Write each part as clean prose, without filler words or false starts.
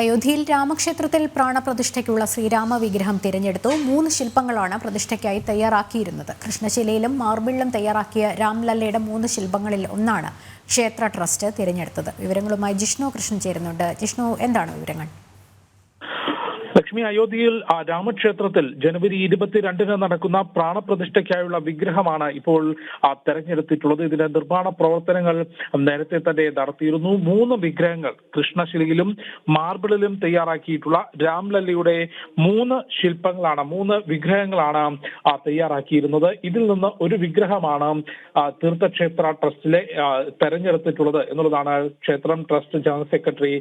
അയോധ്യയിൽ രാമക്ഷേത്രത്തിൽ പ്രാണപ്രതിഷ്ഠയ്ക്കുള്ള ശ്രീരാമ വിഗ്രഹം തിരഞ്ഞെടുത്തു. 3 ശില്പങ്ങളാണ് പ്രതിഷ്ഠയ്ക്കായി തയ്യാറാക്കിയിരുന്നത്. കൃഷ്ണശിലയിലും മാർബിളിലും തയ്യാറാക്കിയ രാംലല്ലയുടെ 3 ശില്പങ്ങളിൽ ഒന്നാണ് ക്ഷേത്ര ട്രസ്റ്റ് തിരഞ്ഞെടുത്തത്. വിവരങ്ങളുമായി ജിഷ്ണു കൃഷ്ണൻ ചേരുന്നുണ്ട്. ജിഷ്ണു, എന്താണ് വിവരങ്ങൾ? ലക്ഷ്മി, അയോധ്യയിൽ രാമക്ഷേത്രത്തിൽ ജനുവരി 22-ന് നടക്കുന്ന പ്രാണപ്രതിഷ്ഠയ്ക്കായുള്ള വിഗ്രഹമാണ് ഇപ്പോൾ തെരഞ്ഞെടുത്തിട്ടുള്ളത്. ഇതിന്റെ നിർമ്മാണ പ്രവർത്തനങ്ങൾ നേരത്തെ തന്നെ നടത്തിയിരുന്നു. 3 വിഗ്രഹങ്ങൾ കൃഷ്ണശിലയിലും മാർബിളിലും തയ്യാറാക്കിയിട്ടുള്ള രാംലല്ലയുടെ 3 ശില്പങ്ങളാണ്, 3 വിഗ്രഹങ്ങളാണ് തയ്യാറാക്കിയിരുന്നത്. ഇതിൽ നിന്ന് ഒരു വിഗ്രഹമാണ് തീർത്ഥക്ഷേത്ര ട്രസ്റ്റിലെ തെരഞ്ഞെടുത്തിട്ടുള്ളത് എന്നുള്ളതാണ് ക്ഷേത്രം trust general secretary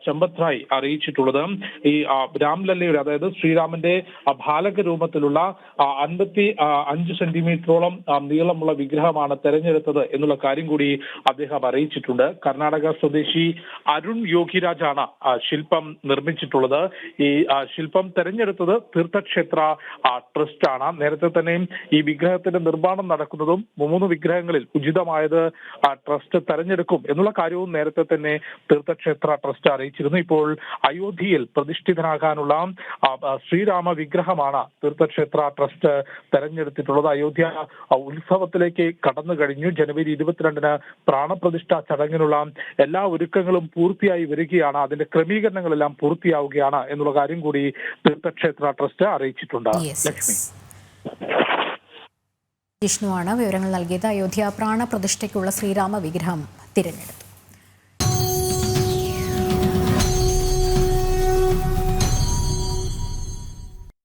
Champat Rai അറിയിച്ചിട്ടുള്ളത്. ഈ രാംലല്ലയുടെ, അതായത് ശ്രീരാമന്റെ ബാലക രൂപത്തിലുള്ള 55 സെന്റിമീറ്ററോളം നീളമുള്ള വിഗ്രഹമാണ് തെരഞ്ഞെടുത്തത് എന്നുള്ള കാര്യം കൂടി അദ്ദേഹം അറിയിച്ചിട്ടുണ്ട്. കർണാടക സ്വദേശി അരുൺ യോഗിരാജാണ് ശില്പം നിർമ്മിച്ചിട്ടുള്ളത്. ഈ ശില്പം തെരഞ്ഞെടുത്തത് തീർത്ഥക്ഷേത്ര ട്രസ്റ്റ് ആണ്. നേരത്തെ തന്നെ ഈ വിഗ്രഹത്തിന്റെ നിർമ്മാണം നടക്കുന്നതും 3 വിഗ്രഹങ്ങളിൽ ഉചിതമായത് ട്രസ്റ്റ് തെരഞ്ഞെടുക്കും എന്നുള്ള കാര്യവും നേരത്തെ തന്നെ തീർത്ഥക്ഷേത്ര ട്രസ്റ്റ് അറിയിച്ചിരുന്നു. ഇപ്പോൾ അയോധ്യയിൽ പ്രതിഷ്ഠിതനാകാനുള്ള ശ്രീരാമ വിഗ്രഹമാണ് തീർത്ഥക്ഷേത്ര ട്രസ്റ്റ് തെരഞ്ഞെടുത്തിട്ടുള്ളത്. അയോധ്യ ഉത്സവത്തിലേക്ക് കടന്നു കഴിഞ്ഞു. ജനുവരി 22-ന് പ്രാണപ്രതിഷ്ഠ ചടങ്ങിനുള്ള എല്ലാ ഒരുക്കങ്ങളും പൂർത്തിയായി വരികയാണ്. അതിന്റെ ക്രമീകരണങ്ങളെല്ലാം പൂർത്തിയാവുകയാണ് എന്നുള്ള കാര്യം കൂടി തീർത്ഥക്ഷേത്ര ട്രസ്റ്റ് അറിയിച്ചിട്ടുണ്ട്. ലക്ഷ്മി, ജിഷ്ണുവാണ് വിവരങ്ങൾ നൽകിയത്. അയോധ്യ പ്രാണപ്രതിഷ്ഠയ്ക്കുള്ള ശ്രീരാമ വിഗ്രഹം തിരഞ്ഞെടുത്തു.